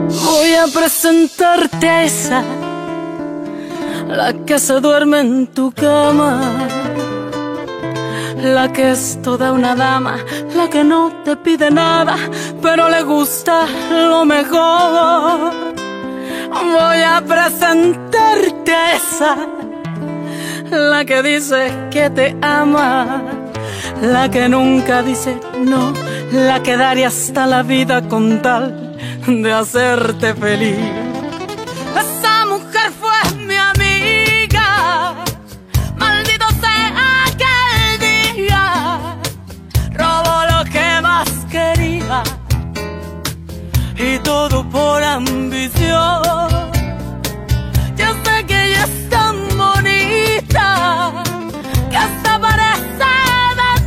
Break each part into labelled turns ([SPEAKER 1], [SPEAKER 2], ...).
[SPEAKER 1] Voy a presentarte a esa, la que se duerme en tu cama, la que es toda una dama, la que no te pide nada, pero le gusta lo mejor. Voy a presentarte a esa, la que dice que te ama, la que nunca dice no, la que daría hasta la vida con tal de hacerte feliz. Esa mujer fue mi amiga, maldito sea aquel día, robó lo que más quería y todo por ambición. Yo sé que ella es tan bonita que hasta parece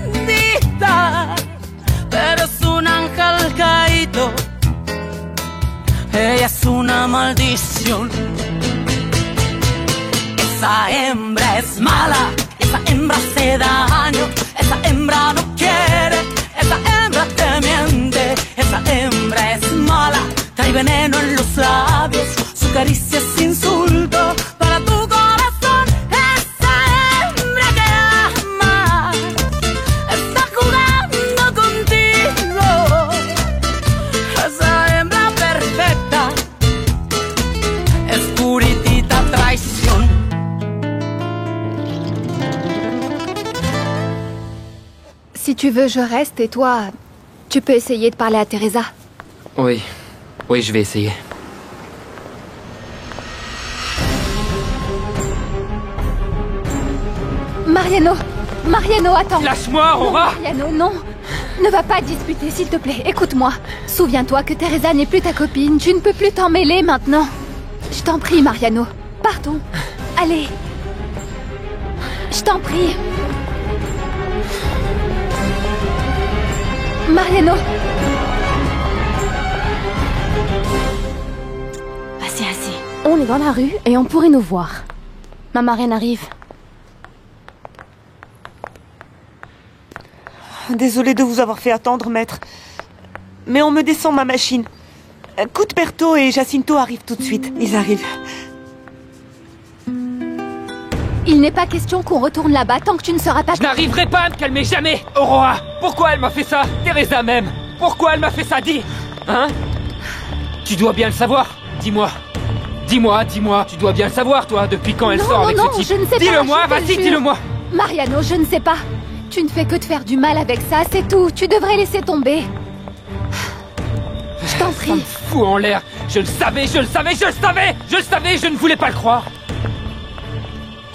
[SPEAKER 1] bendita, pero es un ángel caído, ella es una maldición. Esa hembra es mala, esa hembra hace daño, esa hembra no quiere, esa hembra te miente, esa hembra es mala, trae veneno en los labios, su caricia es insulto para tu corazón. Esa hembra que ama está jugando contigo, esa hembra perfecta es puritita traición.
[SPEAKER 2] Si tu veux, je reste et toi, tu peux essayer de parler à Teresa.
[SPEAKER 3] Oui, oui, je vais essayer.
[SPEAKER 2] Mariano, Mariano, attends.
[SPEAKER 3] Lâche-moi, Aurora!
[SPEAKER 2] Mariano, non. Ne va pas disputer, s'il te plaît. Écoute-moi. Souviens-toi que Teresa n'est plus ta copine. Tu ne peux plus t'en mêler maintenant. Je t'en prie, Mariano. Partons. Allez. Je t'en prie. Mariano.
[SPEAKER 4] Assis, assis. On est dans la rue et on pourrait nous voir. Ma marraine arrive.
[SPEAKER 5] Désolée de vous avoir fait attendre, maître. Mais on me descend ma machine. Cuthberto et Jacinto arrivent tout de suite. Ils arrivent.
[SPEAKER 2] Il n'est pas question qu'on retourne là-bas tant que tu ne seras pas...
[SPEAKER 3] Je n'arriverai pas à me calmer, jamais! Aurora! Pourquoi elle m'a fait ça? Teresa même! Pourquoi elle m'a fait ça? Dis! Hein? Tu dois bien le savoir! Dis-moi! Dis-moi, dis-moi! Tu dois bien le savoir, toi, depuis quand elle sort avec ce type!
[SPEAKER 2] Je ne sais pas,
[SPEAKER 3] dis-le-moi, vas-y, dis-le-moi!
[SPEAKER 2] Mariano, je ne sais pas. Tu ne fais que te faire du mal avec ça, c'est tout. Tu devrais laisser tomber. Je t'en prie.
[SPEAKER 3] Ça me fout en l'air! Je le savais, je le savais, je le savais! Je le savais, je ne voulais pas le croire!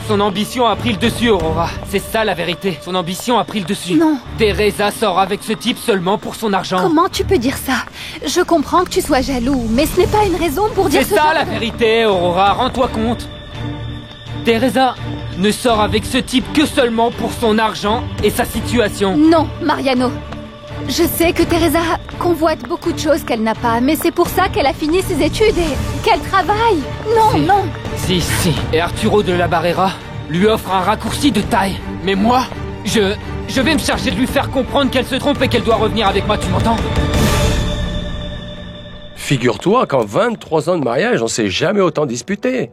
[SPEAKER 3] Son ambition a pris le dessus, Aurora. C'est ça la vérité. Son ambition a pris le dessus.
[SPEAKER 2] Non.
[SPEAKER 3] Teresa sort avec ce type seulement pour son argent.
[SPEAKER 2] Comment tu peux dire ça? Je comprends que tu sois jaloux, mais ce n'est pas une raison pour dire
[SPEAKER 3] C'est ça la vérité, Aurora. Rends-toi compte. Teresa ne sort avec ce type que seulement pour son argent et sa situation.
[SPEAKER 2] Non, Mariano. Je sais que Teresa convoite beaucoup de choses qu'elle n'a pas, mais c'est pour ça qu'elle a fini ses études et qu'elle travaille. Non, non.
[SPEAKER 3] Si. Et Arturo de la Barrera lui offre un raccourci de taille. Mais moi, je vais me charger de lui faire comprendre qu'elle se trompe et qu'elle doit revenir avec moi, tu m'entends?
[SPEAKER 6] Figure-toi qu'en 23 ans de mariage, on s'est jamais autant disputé.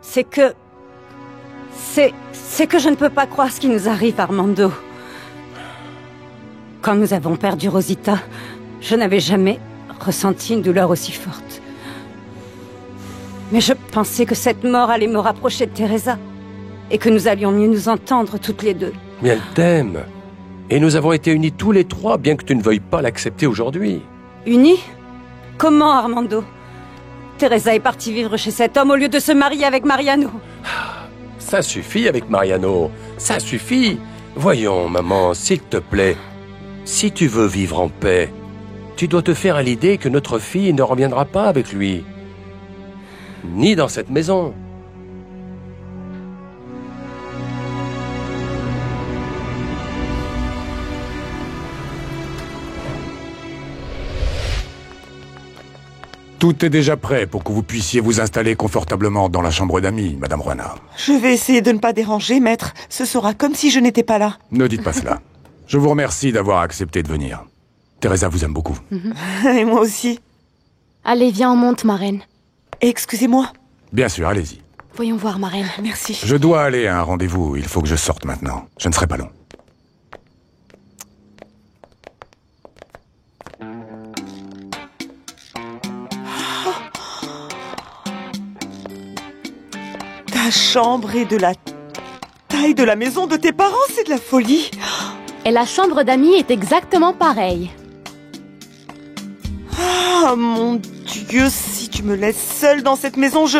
[SPEAKER 7] C'est que je ne peux pas croire ce qui nous arrive, Armando. Quand nous avons perdu Rosita, je n'avais jamais ressenti une douleur aussi forte. Mais je pensais que cette mort allait me rapprocher de Teresa et que nous allions mieux nous entendre toutes les deux.
[SPEAKER 6] Mais elle t'aime. Et nous avons été unis tous les trois, bien que tu ne veuilles pas l'accepter aujourd'hui.
[SPEAKER 7] Unis? Comment, Armando? Teresa est partie vivre chez cet homme au lieu de se marier avec Mariano.
[SPEAKER 6] Ça suffit avec Mariano. Ça suffit. Voyons, maman, s'il te plaît. Si tu veux vivre en paix, tu dois te faire à l'idée que notre fille ne reviendra pas avec lui. Ni dans cette maison.
[SPEAKER 8] Tout est déjà prêt pour que vous puissiez vous installer confortablement dans la chambre d'amis, Madame Juana.
[SPEAKER 5] Je vais essayer de ne pas déranger, maître. Ce sera comme si je n'étais pas là.
[SPEAKER 8] Ne dites pas cela. Je vous remercie d'avoir accepté de venir. Teresa vous aime beaucoup.
[SPEAKER 5] Et moi aussi.
[SPEAKER 4] Allez, viens, on monte, marraine.
[SPEAKER 5] Excusez-moi.
[SPEAKER 8] Bien sûr, allez-y.
[SPEAKER 4] Voyons voir, marraine.
[SPEAKER 5] Merci.
[SPEAKER 8] Je dois aller à un rendez-vous, il faut que je sorte maintenant. Je ne serai pas long.
[SPEAKER 5] Ta chambre est de la taille de la maison de tes parents, c'est de la folie.
[SPEAKER 4] Et la chambre d'amis est exactement pareille.
[SPEAKER 5] Ah, mon Dieu, si tu me laisses seule dans cette maison, je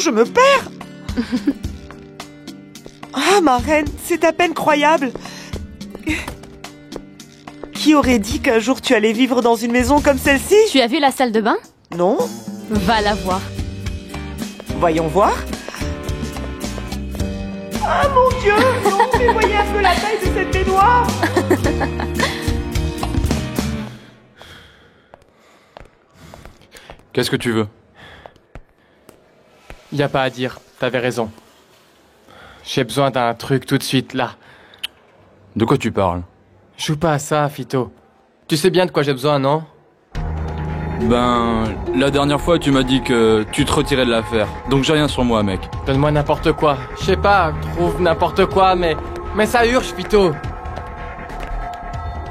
[SPEAKER 5] me perds. Ah, ma reine, c'est à peine croyable. Qui aurait dit qu'un jour tu allais vivre dans une maison comme celle-ci?
[SPEAKER 4] Tu as vu la salle de bain?
[SPEAKER 5] Non.
[SPEAKER 4] Va la voir.
[SPEAKER 5] Voyons voir. Ah, mon Dieu, non, mais voyez un peu la taille de cette baignoire.
[SPEAKER 9] Qu'est-ce que tu veux?
[SPEAKER 3] Y a pas à dire, t'avais raison. J'ai besoin d'un truc tout de suite, là.
[SPEAKER 9] De quoi tu parles?
[SPEAKER 3] Joue pas à ça, Fito. Tu sais bien de quoi j'ai besoin, non?
[SPEAKER 9] Ben, la dernière fois, tu m'as dit que tu te retirais de l'affaire. Donc j'ai rien sur moi, mec.
[SPEAKER 3] Donne-moi n'importe quoi. Je sais pas, trouve n'importe quoi, mais ça urge, Fito.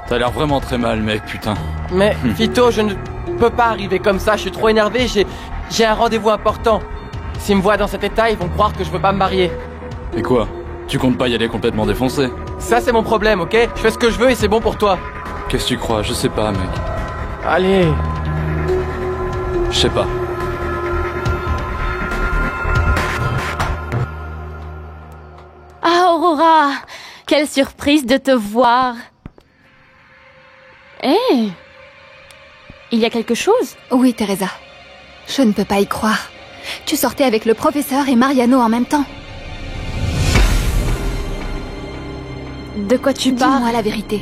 [SPEAKER 9] T'as l'air vraiment très mal, mec, putain.
[SPEAKER 3] Mais, Fito, je ne peux pas arriver comme ça, je suis trop énervé, j'ai un rendez-vous important. S'ils me voient dans cet état, ils vont croire que je veux pas me marier.
[SPEAKER 9] Et quoi? Tu comptes pas y aller complètement défoncé?
[SPEAKER 3] Ça, c'est mon problème, ok? Je fais ce que je veux et c'est bon pour toi.
[SPEAKER 9] Qu'est-ce que tu crois? Je sais pas, mec.
[SPEAKER 3] Allez.
[SPEAKER 9] Je sais pas.
[SPEAKER 4] Ah, Aurora! Quelle surprise de te voir! Hé! Il y a quelque chose?
[SPEAKER 2] Oui, Teresa. Je ne peux pas y croire. Tu sortais avec le professeur et Mariano en même temps.
[SPEAKER 4] De quoi tu parles?
[SPEAKER 2] Dis-moi la vérité.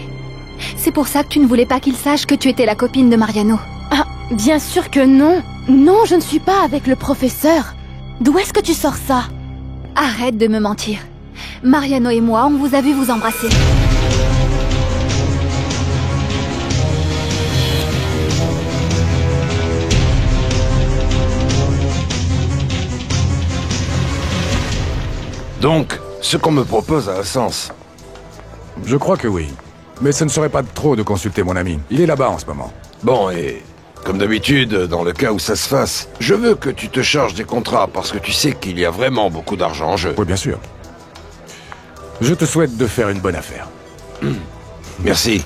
[SPEAKER 2] C'est pour ça que tu ne voulais pas qu'il sache que tu étais la copine de Mariano.
[SPEAKER 4] Ah, bien sûr que non. Non, je ne suis pas avec le professeur. D'où est-ce que tu sors ça?
[SPEAKER 2] Arrête de me mentir. Mariano et moi, on vous a vu vous embrasser.
[SPEAKER 6] Donc, ce qu'on me propose a un sens.
[SPEAKER 8] Je crois que oui. Mais ce ne serait pas trop de consulter mon ami. Il est là-bas en ce moment.
[SPEAKER 6] Bon, et comme d'habitude, dans le cas où ça se fasse, je veux que tu te charges des contrats parce que tu sais qu'il y a vraiment beaucoup d'argent en jeu.
[SPEAKER 8] Oui, bien sûr. Je te souhaite de faire une bonne affaire.
[SPEAKER 6] Merci.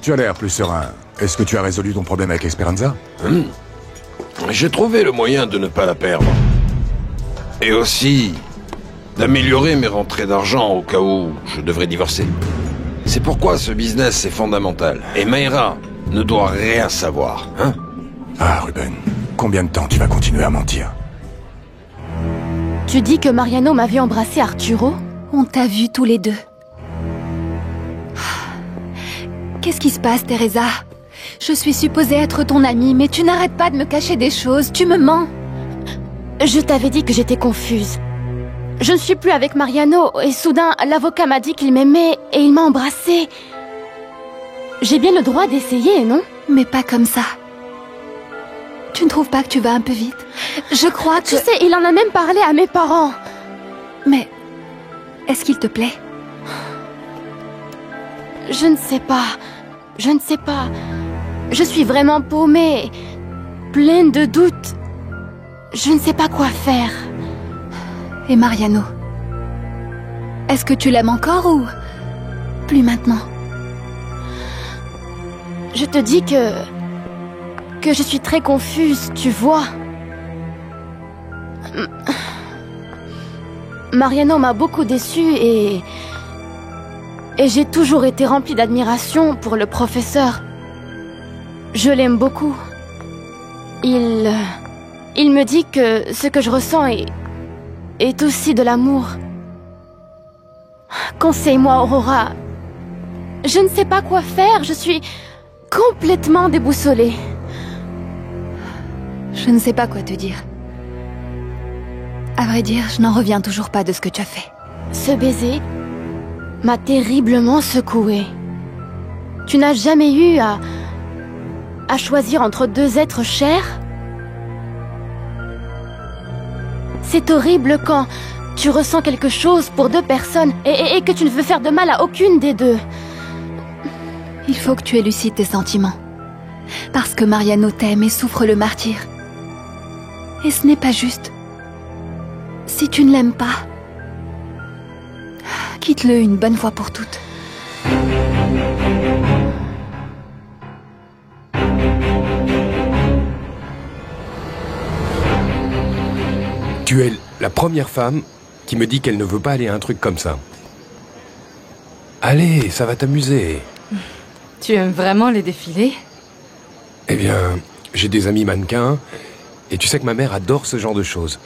[SPEAKER 8] Tu as l'air plus serein. Est-ce que tu as résolu ton problème avec Esperanza?
[SPEAKER 6] J'ai trouvé le moyen de ne pas la perdre. Et aussi d'améliorer mes rentrées d'argent au cas où je devrais divorcer. C'est pourquoi ce business est fondamental. Et Mayra ne doit rien savoir, hein?
[SPEAKER 8] Ah, Ruben, combien de temps tu vas continuer à mentir?
[SPEAKER 4] Tu dis que Mariano m'a vu embrasser Arturo?
[SPEAKER 2] On t'a vus tous les deux. Qu'est-ce qui se passe, Teresa? Je suis supposée être ton amie, mais tu n'arrêtes pas de me cacher des choses, tu me mens.
[SPEAKER 4] Je t'avais dit que j'étais confuse. Je ne suis plus avec Mariano, et soudain, l'avocat m'a dit qu'il m'aimait, et il m'a embrassée. J'ai bien le droit d'essayer, non?
[SPEAKER 2] Mais pas comme ça. Tu ne trouves pas que tu vas un peu vite? Je crois que...
[SPEAKER 4] Tu sais, il en a même parlé à mes parents.
[SPEAKER 2] Mais... est-ce qu'il te plaît?
[SPEAKER 4] Je ne sais pas. Je ne sais pas. Je suis vraiment paumée, pleine de doutes. Je ne sais pas quoi faire.
[SPEAKER 2] Et Mariano? Est-ce que tu l'aimes encore ou... plus maintenant?
[SPEAKER 4] Je te dis que je suis très confuse, tu vois. Mariano m'a beaucoup déçue et j'ai toujours été remplie d'admiration pour le professeur. Je l'aime beaucoup. Il me dit que ce que je ressens est aussi de l'amour. Conseille-moi, Aurora. Je ne sais pas quoi faire, je suis complètement déboussolée.
[SPEAKER 2] Je ne sais pas quoi te dire. À vrai dire, je n'en reviens toujours pas de ce que tu as fait.
[SPEAKER 4] Ce baiser m'a terriblement secouée. Tu n'as jamais eu à choisir entre deux êtres chers? C'est horrible quand tu ressens quelque chose pour deux personnes et que tu ne veux faire de mal à aucune des deux.
[SPEAKER 2] Il faut que tu élucides tes sentiments. Parce que Mariano t'aime et souffre le martyre. Et ce n'est pas juste. Si tu ne l'aimes pas, quitte-le une bonne fois pour toutes.
[SPEAKER 6] Tu es la première femme qui me dit qu'elle ne veut pas aller à un truc comme ça. Allez, ça va t'amuser.
[SPEAKER 10] Tu aimes vraiment les défilés?
[SPEAKER 6] Eh bien, j'ai des amis mannequins, et tu sais que ma mère adore ce genre de choses.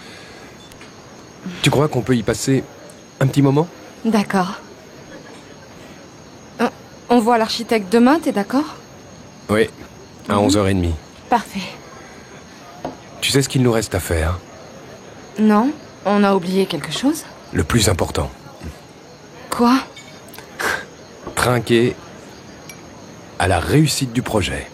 [SPEAKER 6] Tu crois qu'on peut y passer un petit moment?
[SPEAKER 10] D'accord. On voit l'architecte demain, t'es d'accord?
[SPEAKER 6] Oui, à 11h30.
[SPEAKER 10] Parfait.
[SPEAKER 6] Tu sais ce qu'il nous reste à faire?
[SPEAKER 10] Non? On a oublié quelque chose?
[SPEAKER 6] Le plus important.
[SPEAKER 10] Quoi?
[SPEAKER 6] Trinquer à la réussite du projet.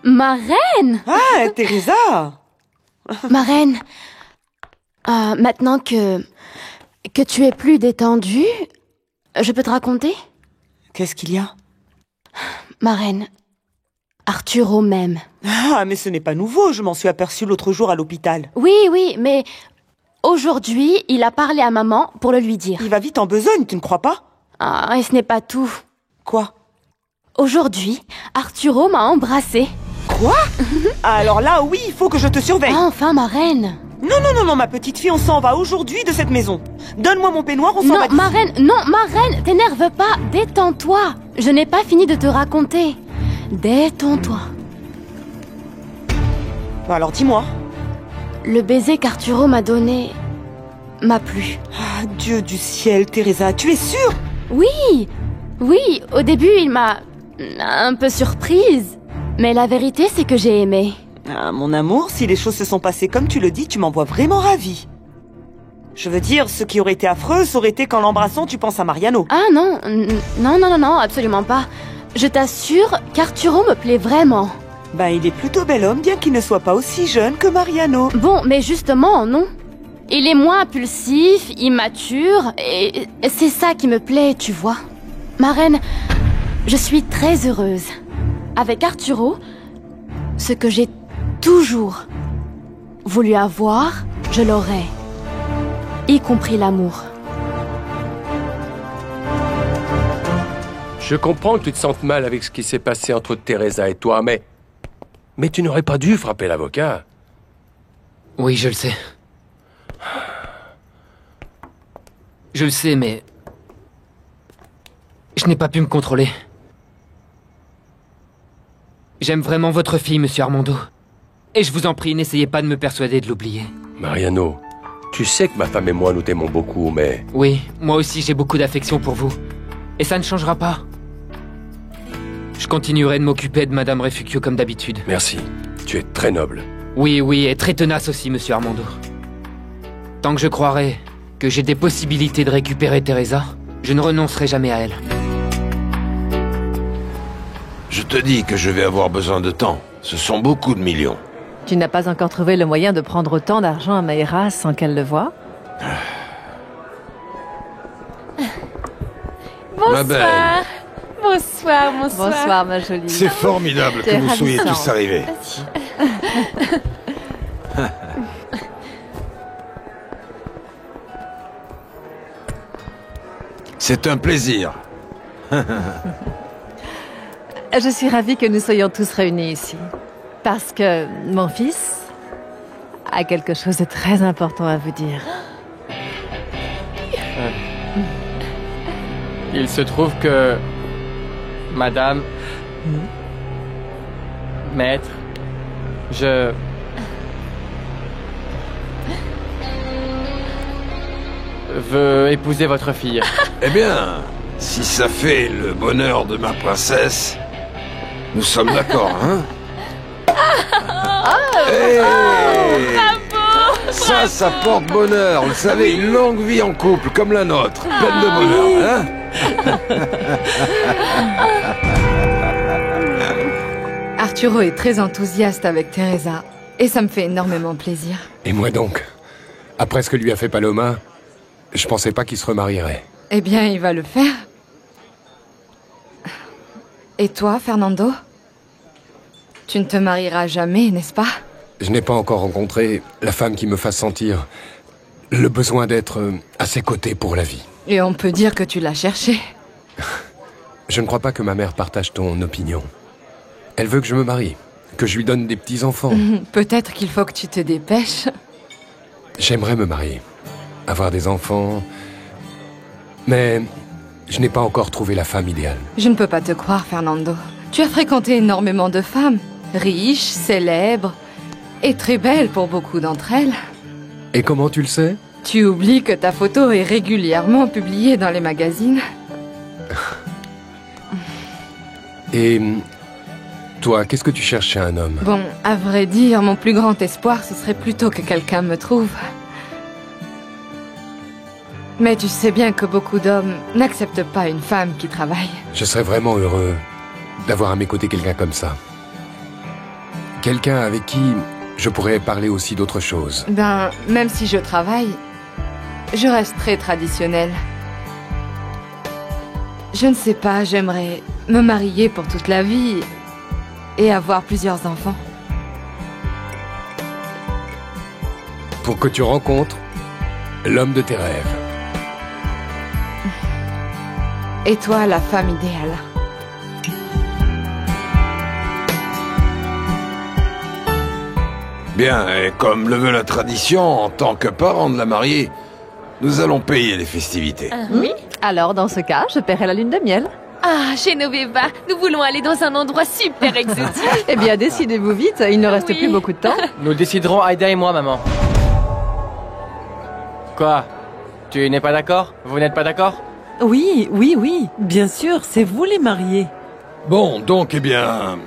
[SPEAKER 4] Ma reine!
[SPEAKER 5] Ah, Teresa!
[SPEAKER 4] Ma reine, maintenant que tu es plus détendue, je peux te raconter?
[SPEAKER 5] Qu'est-ce qu'il y a?
[SPEAKER 4] Ma reine, Arturo m'aime.
[SPEAKER 5] Ah, mais ce n'est pas nouveau, je m'en suis aperçue l'autre jour à l'hôpital.
[SPEAKER 4] Oui, mais aujourd'hui, il a parlé à maman pour le lui dire.
[SPEAKER 5] Il va vite en besogne, tu ne crois pas?
[SPEAKER 4] Ah, et ce n'est pas tout.
[SPEAKER 5] Quoi?
[SPEAKER 4] Aujourd'hui, Arturo m'a embrassée.
[SPEAKER 5] Quoi? Alors là, oui, il faut que je te surveille.
[SPEAKER 4] Ah, enfin, ma reine.
[SPEAKER 5] Non, ma petite fille, on s'en va aujourd'hui de cette maison. Donne-moi mon peignoir, on s'en va.
[SPEAKER 4] Non, ma reine, t'énerve pas, détends-toi. Je n'ai pas fini de te raconter. Détends-toi.
[SPEAKER 5] Alors dis-moi.
[SPEAKER 4] Le baiser qu'Arturo m'a donné m'a plu.
[SPEAKER 5] Ah, Dieu du ciel, Teresa, tu es sûre?
[SPEAKER 4] Oui, au début, il m'a un peu surprise. Mais la vérité, c'est que j'ai aimé.
[SPEAKER 5] Ah, mon amour, si les choses se sont passées comme tu le dis, tu m'envoies vraiment ravie. Je veux dire, ce qui aurait été affreux, ça aurait été qu'en l'embrassant, tu penses à Mariano.
[SPEAKER 4] Ah non, absolument pas. Je t'assure qu'Arturo me plaît vraiment.
[SPEAKER 5] Ben, il est plutôt bel homme, bien qu'il ne soit pas aussi jeune que Mariano.
[SPEAKER 4] Bon, mais justement, non. Il est moins impulsif, immature, et c'est ça qui me plaît, tu vois. Ma reine, je suis très heureuse. Avec Arturo, ce que j'ai toujours voulu avoir, je l'aurai. Y compris l'amour.
[SPEAKER 6] Je comprends que tu te sentes mal avec ce qui s'est passé entre Teresa et toi, mais tu n'aurais pas dû frapper l'avocat.
[SPEAKER 3] Oui, je le sais. Je le sais, mais... je n'ai pas pu me contrôler. J'aime vraiment votre fille, monsieur Armando. Et je vous en prie, n'essayez pas de me persuader de l'oublier.
[SPEAKER 6] Mariano, tu sais que ma femme et moi nous t'aimons beaucoup, mais...
[SPEAKER 3] Oui, moi aussi j'ai beaucoup d'affection pour vous. Et ça ne changera pas. Je continuerai de m'occuper de Madame Refugio comme d'habitude.
[SPEAKER 6] Merci, tu es très noble.
[SPEAKER 3] Oui, et très tenace aussi, monsieur Armando. Tant que je croirai que j'ai des possibilités de récupérer Teresa, je ne renoncerai jamais à elle.
[SPEAKER 11] Je te dis que je vais avoir besoin de temps. Ce sont beaucoup de millions.
[SPEAKER 10] Tu n'as pas encore trouvé le moyen de prendre autant d'argent à Mayra sans qu'elle le voie?
[SPEAKER 11] Ma belle.
[SPEAKER 2] Bonsoir.
[SPEAKER 10] Bonsoir, ma jolie.
[SPEAKER 11] C'est formidable que vous soyez tous arrivés. C'est un plaisir.
[SPEAKER 10] Je suis ravie que nous soyons tous réunis ici. Parce que mon fils a quelque chose de très important à vous dire.
[SPEAKER 12] Il se trouve que... Madame... Maître... Je veut épouser votre fille.
[SPEAKER 11] Eh bien, si ça fait le bonheur de ma princesse, nous sommes d'accord, hein? Hey, ça porte bonheur. Vous savez, une longue vie en couple comme la nôtre, pleine de bonheur, hein?
[SPEAKER 13] Arturo est très enthousiaste avec Teresa, et ça me fait énormément plaisir.
[SPEAKER 6] Et moi donc? Après ce que lui a fait Paloma, je pensais pas qu'il se remarierait.
[SPEAKER 13] Eh bien, il va le faire. Et toi, Fernando? Tu ne te marieras jamais, n'est-ce pas?
[SPEAKER 6] Je n'ai pas encore rencontré la femme qui me fasse sentir le besoin d'être à ses côtés pour la vie.
[SPEAKER 13] Et on peut dire que tu l'as cherché.
[SPEAKER 6] Je ne crois pas que ma mère partage ton opinion. Elle veut que je me marie, que je lui donne des petits-enfants.
[SPEAKER 13] Peut-être qu'il faut que tu te dépêches.
[SPEAKER 6] J'aimerais me marier, avoir des enfants, mais je n'ai pas encore trouvé la femme idéale.
[SPEAKER 13] Je ne peux pas te croire, Fernando. Tu as fréquenté énormément de femmes, riches, célèbres, et très belles pour beaucoup d'entre elles.
[SPEAKER 6] Et comment tu le sais?
[SPEAKER 13] Tu oublies que ta photo est régulièrement publiée dans les magazines.
[SPEAKER 6] Et toi, qu'est-ce que tu cherches chez un homme?
[SPEAKER 13] Bon, à vrai dire, mon plus grand espoir, ce serait plutôt que quelqu'un me trouve. Mais tu sais bien que beaucoup d'hommes n'acceptent pas une femme qui travaille.
[SPEAKER 6] Je serais vraiment heureux d'avoir à mes côtés quelqu'un comme ça. Quelqu'un avec qui je pourrais parler aussi d'autre chose.
[SPEAKER 13] Ben, même si je travaille, je reste très traditionnelle. Je ne sais pas, j'aimerais me marier pour toute la vie et avoir plusieurs enfants.
[SPEAKER 6] Pour que tu rencontres l'homme de tes rêves.
[SPEAKER 13] Et toi, la femme idéale.
[SPEAKER 11] Bien, et comme le veut la tradition, en tant que parent de la mariée, nous allons payer les festivités.
[SPEAKER 10] Oui. Alors, dans ce cas, je paierai la lune de miel.
[SPEAKER 14] Ah, Genoveva, nous voulons aller dans un endroit super exotique.
[SPEAKER 10] Eh bien, décidez-vous vite, il ne reste plus beaucoup de temps.
[SPEAKER 12] Nous déciderons, Aïda et moi, maman. Quoi? Tu n'es pas d'accord? Vous n'êtes pas d'accord?
[SPEAKER 1] Oui, bien sûr, c'est vous les mariés.
[SPEAKER 11] Bon, donc, eh bien,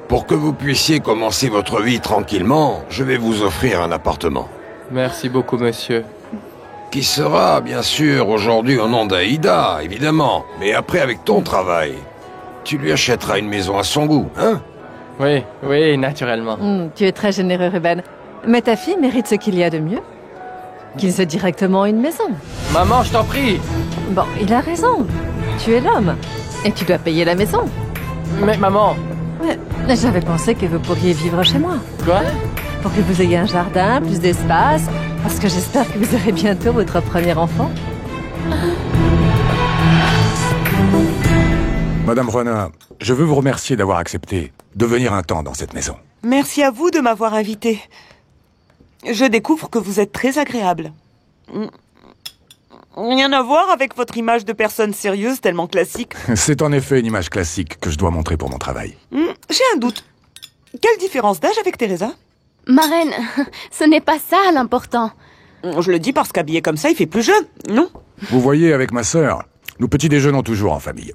[SPEAKER 11] pour que vous puissiez commencer votre vie tranquillement, je vais vous offrir un appartement.
[SPEAKER 12] Merci beaucoup, monsieur.
[SPEAKER 11] Qui sera, bien sûr, aujourd'hui au nom d'Aïda, évidemment. Mais après, avec ton travail, tu lui achèteras une maison à son goût, hein?
[SPEAKER 12] Oui, naturellement.
[SPEAKER 10] Tu es très généreux, Ruben. Mais ta fille mérite ce qu'il y a de mieux. Qu'il se directement une maison.
[SPEAKER 12] Maman, je t'en prie!
[SPEAKER 10] Bon, il a raison. Tu es l'homme. Et tu dois payer la maison.
[SPEAKER 12] Mais maman...
[SPEAKER 10] Mais j'avais pensé que vous pourriez vivre chez moi.
[SPEAKER 12] Quoi?
[SPEAKER 10] Pour que vous ayez un jardin, plus d'espace, parce que j'espère que vous aurez bientôt votre premier enfant.
[SPEAKER 8] Madame Juana, je veux vous remercier d'avoir accepté de venir un temps dans cette maison.
[SPEAKER 5] Merci à vous de m'avoir invité. Je découvre que vous êtes très agréable. Rien à voir avec votre image de personne sérieuse tellement classique.
[SPEAKER 8] C'est en effet une image classique que je dois montrer pour mon travail.
[SPEAKER 5] J'ai un doute. Quelle différence d'âge avec Teresa?
[SPEAKER 4] Marraine, ce n'est pas ça l'important.
[SPEAKER 5] Je le dis parce qu'habillé comme ça, il fait plus jeune, non?
[SPEAKER 8] Vous voyez, avec ma sœur, nous petits déjeunons toujours en famille.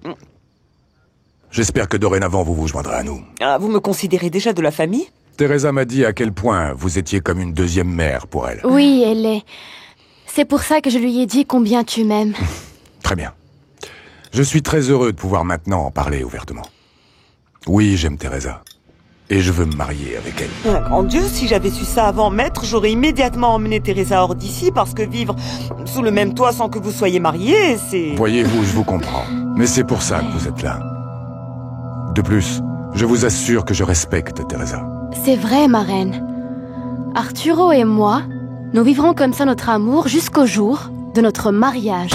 [SPEAKER 8] J'espère que dorénavant vous vous joindrez à nous.
[SPEAKER 5] Ah, vous me considérez déjà de la famille?
[SPEAKER 8] Teresa m'a dit à quel point vous étiez comme une deuxième mère pour elle.
[SPEAKER 4] Oui, elle est. C'est pour ça que je lui ai dit combien tu m'aimes.
[SPEAKER 8] Très bien. Je suis très heureux de pouvoir maintenant en parler ouvertement. Oui, j'aime Teresa. Et je veux me marier avec elle.
[SPEAKER 5] Ah, grand Dieu, si j'avais su ça avant, maître, j'aurais immédiatement emmené Teresa hors d'ici, parce que vivre sous le même toit sans que vous soyez mariés, c'est...
[SPEAKER 8] Voyez-vous, je vous comprends. Mais c'est pour ça que vous êtes là. De plus, je vous assure que je respecte Teresa.
[SPEAKER 4] C'est vrai, marraine. Arturo et moi, nous vivrons comme ça notre amour jusqu'au jour de notre mariage.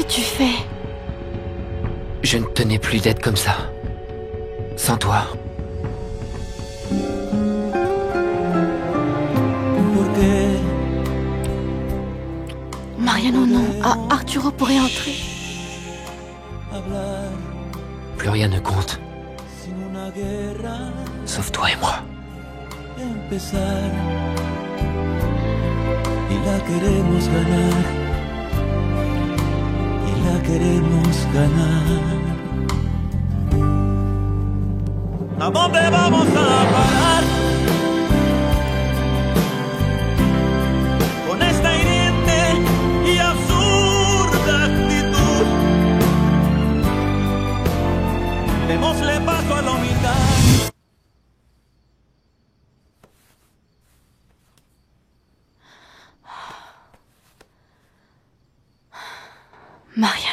[SPEAKER 4] tu fais?
[SPEAKER 3] Je ne tenais plus d'être comme ça. Sans toi.
[SPEAKER 4] Mariano, non. Ah, Arturo pourrait entrer.
[SPEAKER 3] Plus rien ne compte. Sauf toi et moi.
[SPEAKER 15] Y la queremos ganar. Y la queremos ganar. ¿A dónde vamos a parar? Con esta hiriente y absurda actitud. Démosle paso a la humildad.
[SPEAKER 4] Mariano.